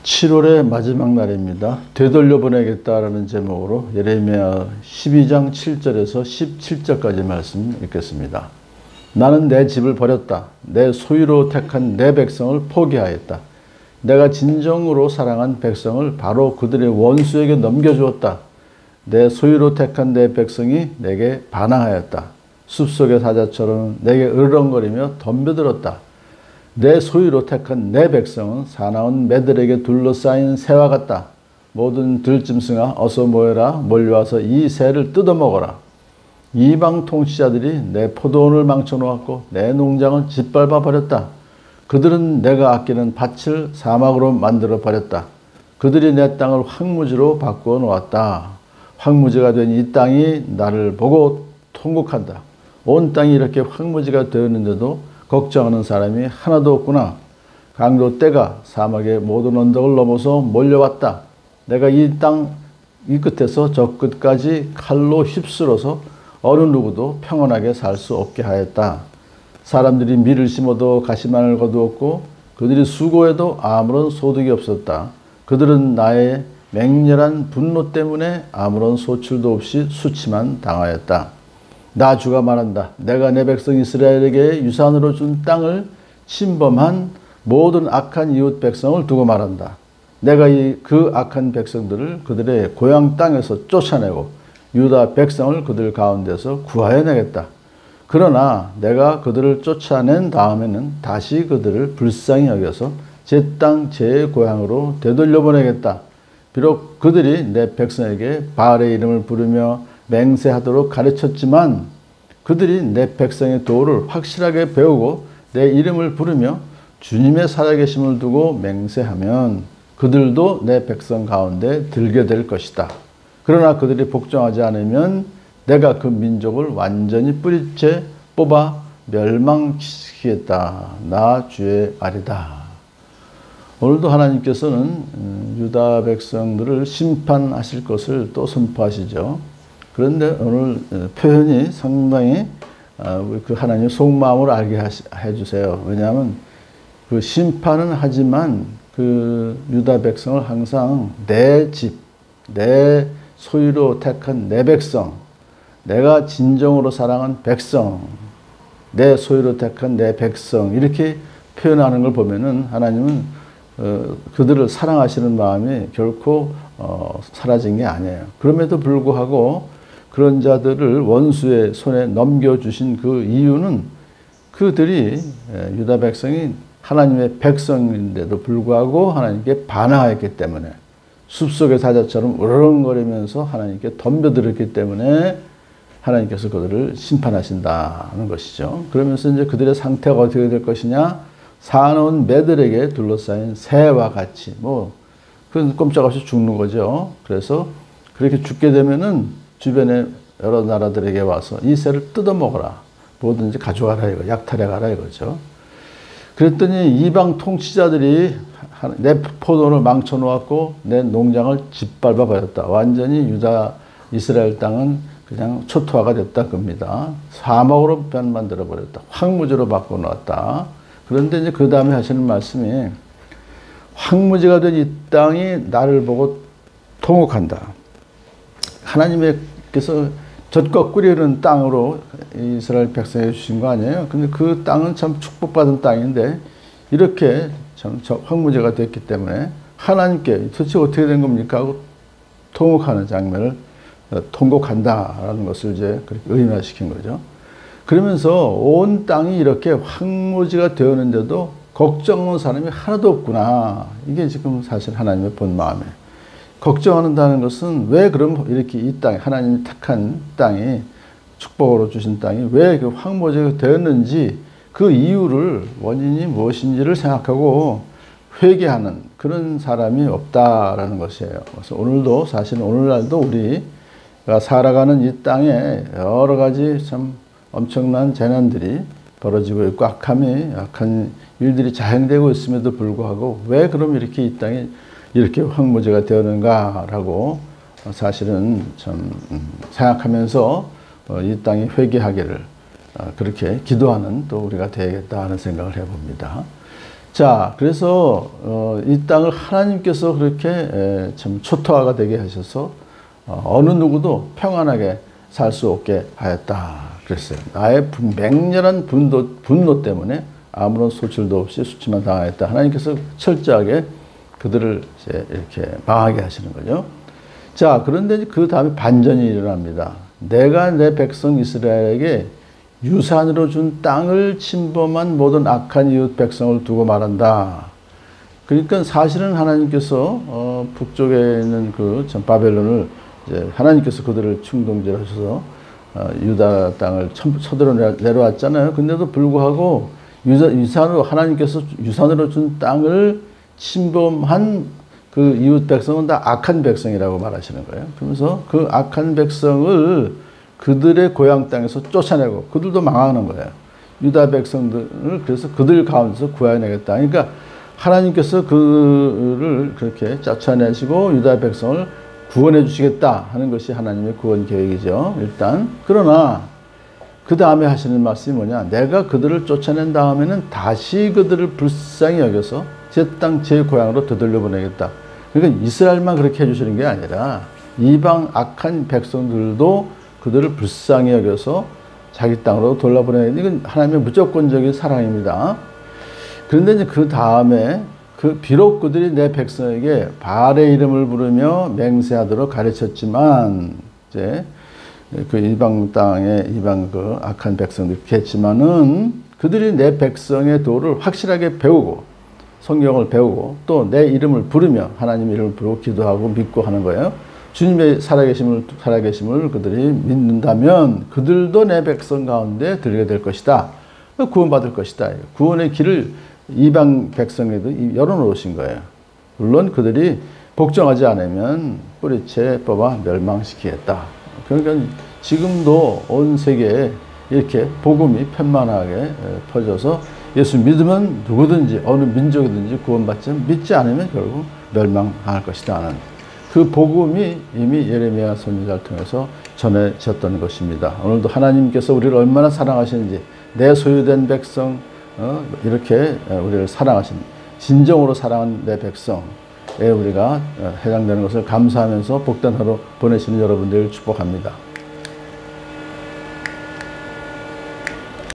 7월의 마지막 날입니다. 되돌려보내겠다라는 제목으로 예레미야 12장 7절에서 17절까지 말씀 읽겠습니다. 나는 내 집을 버렸다. 내 소유로 택한 내 백성을 포기하였다. 내가 진정으로 사랑한 백성을 바로 그들의 원수에게 넘겨주었다. 내 소유로 택한 내 백성이 내게 반항하였다. 숲속의 사자처럼 내게 으르렁거리며 덤벼들었다. 내 소유로 택한 내 백성은 사나운 매들에게 둘러싸인 새와 같다. 모든 들짐승아 어서 모여라. 몰려와서 이 새를 뜯어먹어라. 이방 통치자들이 내 포도원을 망쳐놓았고 내 농장을 짓밟아 버렸다. 그들은 내가 아끼는 밭을 사막으로 만들어 버렸다. 그들이 내 땅을 황무지로 바꾸어 놓았다. 황무지가 된 이 땅이 나를 보고 통곡한다. 온 땅이 이렇게 황무지가 되었는데도 걱정하는 사람이 하나도 없구나. 강도 떼가 사막의 모든 언덕을 넘어서 몰려왔다. 내가 이 땅 이 끝에서 저 끝까지 칼로 휩쓸어서 어느 누구도 평안하게 살 수 없게 하였다. 사람들이 밀을 심어도 가시만을 거두었고 그들이 수고해도 아무런 소득이 없었다. 그들은 나의 맹렬한 분노 때문에 아무런 소출도 없이 수치만 당하였다. 나 주가 말한다. 내가 내 백성 이스라엘에게 유산으로 준 땅을 침범한 모든 악한 이웃 백성을 두고 말한다. 내가 그 악한 백성들을 그들의 고향 땅에서 쫓아내고 유다 백성을 그들 가운데서 구하여내겠다. 그러나 내가 그들을 쫓아낸 다음에는 다시 그들을 불쌍히 여겨서 제 땅 제 고향으로 되돌려보내겠다. 비록 그들이 내 백성에게 바알의 이름을 부르며 맹세하도록 가르쳤지만 그들이 내 백성의 도를 확실하게 배우고 내 이름을 부르며 주님의 살아계심을 두고 맹세하면 그들도 내 백성 가운데 들게 될 것이다. 그러나 그들이 복종하지 않으면 내가 그 민족을 완전히 뿌리째 뽑아 멸망시키겠다. 나 주의 말이다. 오늘도 하나님께서는 유다 백성들을 심판하실 것을 또 선포하시죠. 그런데 오늘 표현이 상당히 그 하나님의 속마음을 알게 해주세요. 왜냐하면 그 심판은 하지만 그 유다 백성을 항상 내 집, 내 소유로 택한 내 백성, 내가 진정으로 사랑한 백성, 내 소유로 택한 내 백성 이렇게 표현하는 걸 보면은 하나님은 그들을 사랑하시는 마음이 결코 사라진 게 아니에요. 그럼에도 불구하고 그런 자들을 원수의 손에 넘겨주신 그 이유는 그들이 유다 백성이 하나님의 백성인데도 불구하고 하나님께 반항하였기 때문에 숲속의 사자처럼 으르렁거리면서 하나님께 덤벼들었기 때문에 하나님께서 그들을 심판하신다는 것이죠. 그러면서 이제 그들의 상태가 어떻게 될 것이냐? 사나운 매들에게 둘러싸인 새와 같이 그건 꼼짝없이 죽는 거죠. 그래서 그렇게 죽게 되면은 주변의 여러 나라들에게 와서 이 새를 뜯어먹어라. 뭐든지 가져가라 이거. 약탈해가라 이거죠. 그랬더니 이방 통치자들이 내 포도원을 망쳐놓았고 내 농장을 짓밟아 버렸다. 완전히 유다 이스라엘 땅은 그냥 초토화가 됐다 겁니다. 사막으로 만들어 버렸다. 황무지로 바꿔놓았다. 그런데 이제 그 다음에 하시는 말씀이 황무지가 된 이 땅이 나를 보고 통곡한다. 하나님께서 젖과 꿀이 흐르는 땅으로 이스라엘 백성에 주신 거 아니에요? 근데 그 땅은 참 축복받은 땅인데 이렇게 참 황무지가 됐기 때문에 하나님께 도대체 어떻게 된 겁니까? 하고 통곡하는 장면을 통곡한다라는 것을 이제 그렇게 의미화시킨 거죠. 그러면서 온 땅이 이렇게 황무지가 되었는데도 걱정하는 사람이 하나도 없구나. 이게 지금 사실 하나님의 본 마음이에요. 걱정한다는 것은 왜 그럼 이렇게 이 땅, 하나님이 택한 땅이 축복으로 주신 땅이 왜 그 황무지가 되었는지 그 이유를 원인이 무엇인지를 생각하고 회개하는 그런 사람이 없다라는 것이에요. 그래서 오늘도 사실 오늘날도 우리가 살아가는 이 땅에 여러 가지 참 엄청난 재난들이 벌어지고 있고 악한 일들이 자행되고 있음에도 불구하고 왜 그럼 이렇게 이 땅이 이렇게 황무지가 되었는가라고 사실은 참 생각하면서 이 땅이 회개하기를 그렇게 기도하는 또 우리가 되겠다 하는 생각을 해봅니다. 자, 그래서 이 땅을 하나님께서 그렇게 참 초토화가 되게 하셔서 어느 누구도 평안하게 살 수 없게 하였다 그랬어요. 나의 맹렬한 분노 때문에 아무런 소출도 없이 수치만 당하였다. 하나님께서 철저하게 그들을 이제 이렇게 망하게 하시는 거죠. 자, 그런데 그 다음에 반전이 일어납니다. 내가 내 백성 이스라엘에게 유산으로 준 땅을 침범한 모든 악한 이웃 백성을 두고 말한다. 그러니까 사실은 하나님께서 북쪽에 있는 그 바벨론을 이제 하나님께서 그들을 충동질하셔서 유다 땅을 쳐들어 내려왔잖아요. 근데도 불구하고 유산으로 하나님께서 유산으로 준 땅을 침범한 그 이웃 백성은 다 악한 백성이라고 말하시는 거예요. 그러면서 그 악한 백성을 그들의 고향 땅에서 쫓아내고 그들도 망하는 거예요. 유다 백성들을 그래서 그들 가운데서 구해내겠다. 그러니까 하나님께서 그를 그렇게 쫓아내시고 유다 백성을 구원해 주시겠다 하는 것이 하나님의 구원 계획이죠. 일단. 그러나 그 다음에 하시는 말씀이 뭐냐. 내가 그들을 쫓아낸 다음에는 다시 그들을 불쌍히 여겨서 제 땅, 제 고향으로 되돌려 보내겠다. 그러니까 이스라엘만 그렇게 해주시는 게 아니라 이방 악한 백성들도 그들을 불쌍히 여겨서 자기 땅으로 돌려보내는 이건 하나님의 무조건적인 사랑입니다. 그런데 이제 그 다음에 비록 그들이 내 백성에게 바알의 이름을 부르며 맹세하도록 가르쳤지만 이제 그 이방 땅의 이방 그 악한 백성들이 했지만은 그들이 내 백성의 도를 확실하게 배우고 성경을 배우고 또 내 이름을 부르며 하나님 이름을 부르고 기도하고 믿고 하는 거예요. 주님의 살아계심을 그들이 믿는다면 그들도 내 백성 가운데 들게 될 것이다. 구원받을 것이다. 구원의 길을 이방 백성에도 열어놓으신 거예요. 물론 그들이 복종하지 않으면 뿌리채 뽑아 멸망시키겠다. 그러니까 지금도 온 세계에 이렇게 복음이 편만하게 퍼져서 예수 믿으면 누구든지 어느 민족이든지 구원받지만 믿지 않으면 결국 멸망할 것이다 하는 그 복음이 이미 예레미야 선지자를 통해서 전해졌던 것입니다. 오늘도 하나님께서 우리를 얼마나 사랑하시는지 내 소유된 백성 이렇게 우리를 사랑하신 진정으로 사랑한 내 백성에 우리가 해당되는 것을 감사하면서 복된 하루 보내시는 여러분들을 축복합니다.